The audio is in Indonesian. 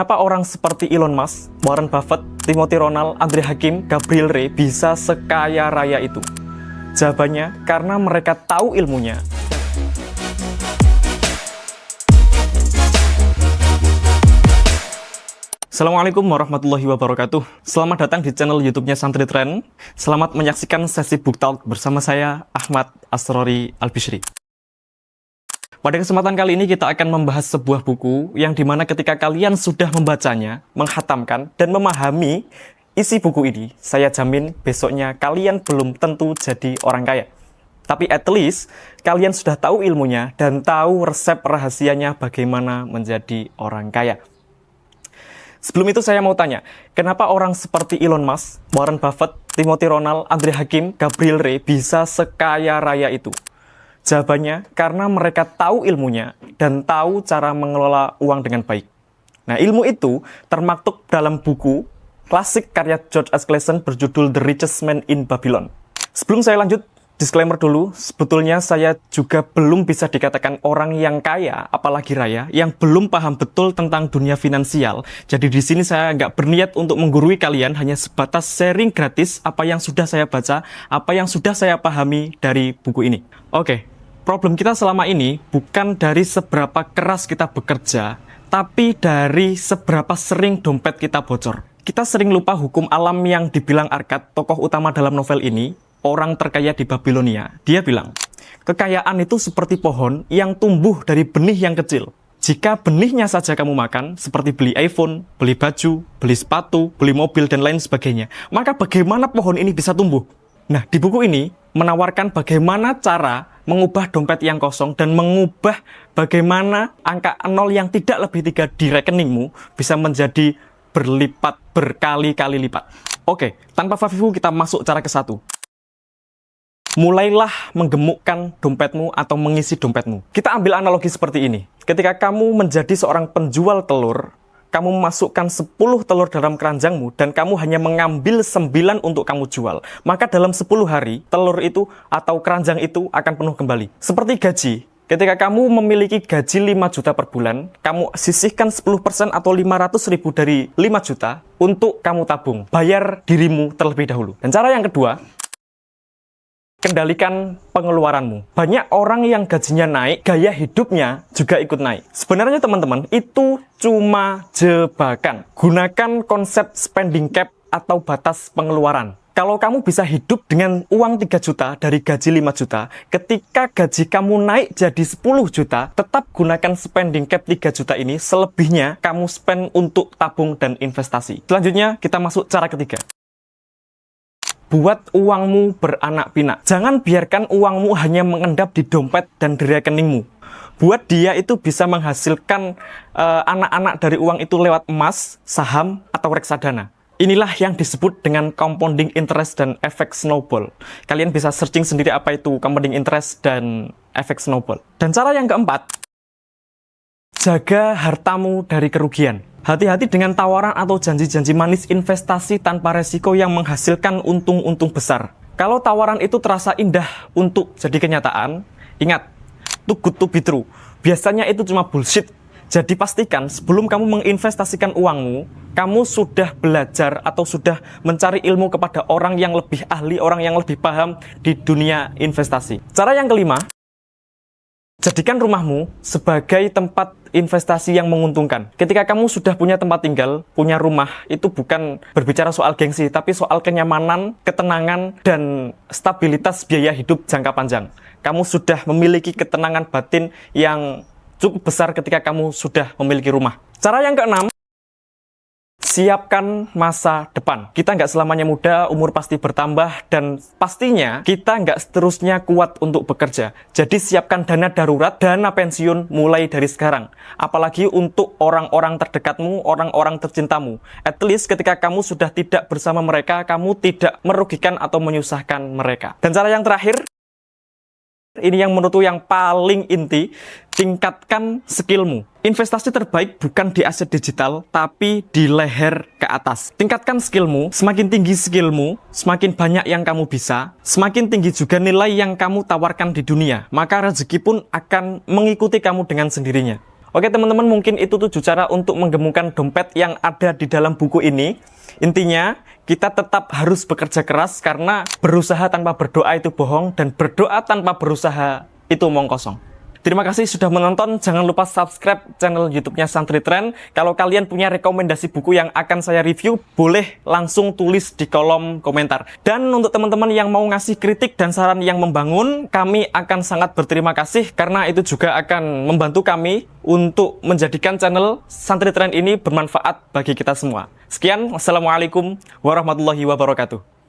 Kenapa orang seperti Elon Musk, Warren Buffett, Timothy Ronald, Andre Hakim, Gabriel Ray bisa sekaya raya itu? Jawabannya, karena mereka tahu ilmunya. Assalamualaikum warahmatullahi wabarakatuh. Selamat datang di channel YouTube-nya Santri Trend. Selamat menyaksikan sesi Book Talk bersama saya, Ahmad Asrori Albishri. Pada kesempatan kali ini kita akan membahas sebuah buku yang dimana ketika kalian sudah membacanya, menghatamkan, dan memahami isi buku ini, saya jamin besoknya kalian belum tentu jadi orang kaya. Tapi at least kalian sudah tahu ilmunya dan tahu resep rahasianya bagaimana menjadi orang kaya. Sebelum itu saya mau tanya, kenapa orang seperti Elon Musk, Warren Buffett, Timothy Ronald, Andre Hakim, Gabriel Ray bisa sekaya raya itu? Jawabannya, karena mereka tahu ilmunya dan tahu cara mengelola uang dengan baik. Nah, ilmu itu termaktub dalam buku klasik karya George S. Clason berjudul The Richest Man in Babylon. Sebelum saya lanjut, disclaimer dulu, sebetulnya saya juga belum bisa dikatakan orang yang kaya, apalagi raya, yang belum paham betul tentang dunia finansial. Jadi di sini saya nggak berniat untuk menggurui kalian, hanya sebatas sharing gratis apa yang sudah saya baca, apa yang sudah saya pahami dari buku ini. Oke, problem kita selama ini bukan dari seberapa keras kita bekerja, tapi dari seberapa sering dompet kita bocor. Kita sering lupa hukum alam yang dibilang Arkad, tokoh utama dalam novel ini, orang terkaya di Babilonia. Dia bilang, kekayaan itu seperti pohon yang tumbuh dari benih yang kecil. Jika benihnya saja kamu makan, seperti beli iPhone, beli baju, beli sepatu, beli mobil, dan lain sebagainya, maka bagaimana pohon ini bisa tumbuh? Nah, di buku ini menawarkan bagaimana cara mengubah dompet yang kosong dan mengubah bagaimana angka 0 yang tidak lebih 3 di rekeningmu bisa menjadi berlipat, berkali-kali lipat. Oke, tanpa fafifu kita masuk cara ke satu. Mulailah menggemukkan dompetmu atau mengisi dompetmu. Kita ambil analogi seperti ini. Ketika kamu menjadi seorang penjual telur, kamu memasukkan 10 telur dalam keranjangmu dan kamu hanya mengambil 9 untuk kamu jual. Maka dalam 10 hari, telur itu atau keranjang itu akan penuh kembali. Seperti gaji. Ketika kamu memiliki gaji 5 juta per bulan, kamu sisihkan 10% atau 500 ribu dari 5 juta untuk kamu tabung. Bayar dirimu terlebih dahulu. Dan cara yang kedua, kendalikan pengeluaranmu. Banyak orang yang gajinya naik, gaya hidupnya juga ikut naik. Sebenarnya teman-teman, itu cuma jebakan. Gunakan konsep spending cap atau batas pengeluaran. Kalau kamu bisa hidup dengan uang 3 juta dari gaji 5 juta, ketika gaji kamu naik jadi 10 juta, tetap gunakan spending cap 3 juta ini, selebihnya kamu spend untuk tabung dan investasi. Selanjutnya, kita masuk cara ketiga. Buat uangmu beranak pinak. Jangan biarkan uangmu hanya mengendap di dompet dan di rekeningmu. Buat dia itu bisa menghasilkan anak-anak dari uang itu lewat emas, saham, atau reksadana. Inilah yang disebut dengan compounding interest dan efek snowball. Kalian bisa searching sendiri apa itu compounding interest dan efek snowball. Dan cara yang keempat, jaga hartamu dari kerugian. Hati-hati dengan tawaran atau janji-janji manis investasi tanpa resiko yang menghasilkan untung-untung besar. Kalau tawaran itu terasa indah untuk jadi kenyataan, ingat, too good to be true. Biasanya itu cuma bullshit. Jadi pastikan sebelum kamu menginvestasikan uangmu, kamu sudah belajar atau sudah mencari ilmu kepada orang yang lebih ahli, orang yang lebih paham di dunia investasi. Cara yang kelima, jadikan rumahmu sebagai tempat investasi yang menguntungkan. Ketika kamu sudah punya tempat tinggal, punya rumah, itu bukan berbicara soal gengsi, tapi soal kenyamanan, ketenangan, dan stabilitas biaya hidup jangka panjang. Kamu sudah memiliki ketenangan batin yang cukup besar ketika kamu sudah memiliki rumah. Cara yang keenam, siapkan masa depan. Kita nggak selamanya muda, umur pasti bertambah, dan pastinya kita nggak seterusnya kuat untuk bekerja. Jadi siapkan dana darurat, dana pensiun mulai dari sekarang. Apalagi untuk orang-orang terdekatmu, orang-orang tercintamu. At least ketika kamu sudah tidak bersama mereka, kamu tidak merugikan atau menyusahkan mereka. Dan cara yang terakhir, ini yang menurutku yang paling inti, tingkatkan skillmu. Investasi terbaik bukan di aset digital, tapi di leher ke atas. Tingkatkan skillmu, semakin tinggi skillmu, semakin banyak yang kamu bisa, semakin tinggi juga nilai yang kamu tawarkan di dunia. Maka rezeki pun akan mengikuti kamu dengan sendirinya. Oke teman-teman, mungkin itu 7 cara untuk menggemukkan dompet yang ada di dalam buku ini. Intinya, kita tetap harus bekerja keras karena berusaha tanpa berdoa itu bohong dan berdoa tanpa berusaha itu omong kosong. Terima kasih sudah menonton. Jangan lupa subscribe channel YouTube-nya Santri Trend. Kalau kalian punya rekomendasi buku yang akan saya review, boleh langsung tulis di kolom komentar. Dan untuk teman-teman yang mau ngasih kritik dan saran yang membangun, kami akan sangat berterima kasih karena itu juga akan membantu kami untuk menjadikan channel Santri Trend ini bermanfaat bagi kita semua. Sekian, wassalamualaikum warahmatullahi wabarakatuh.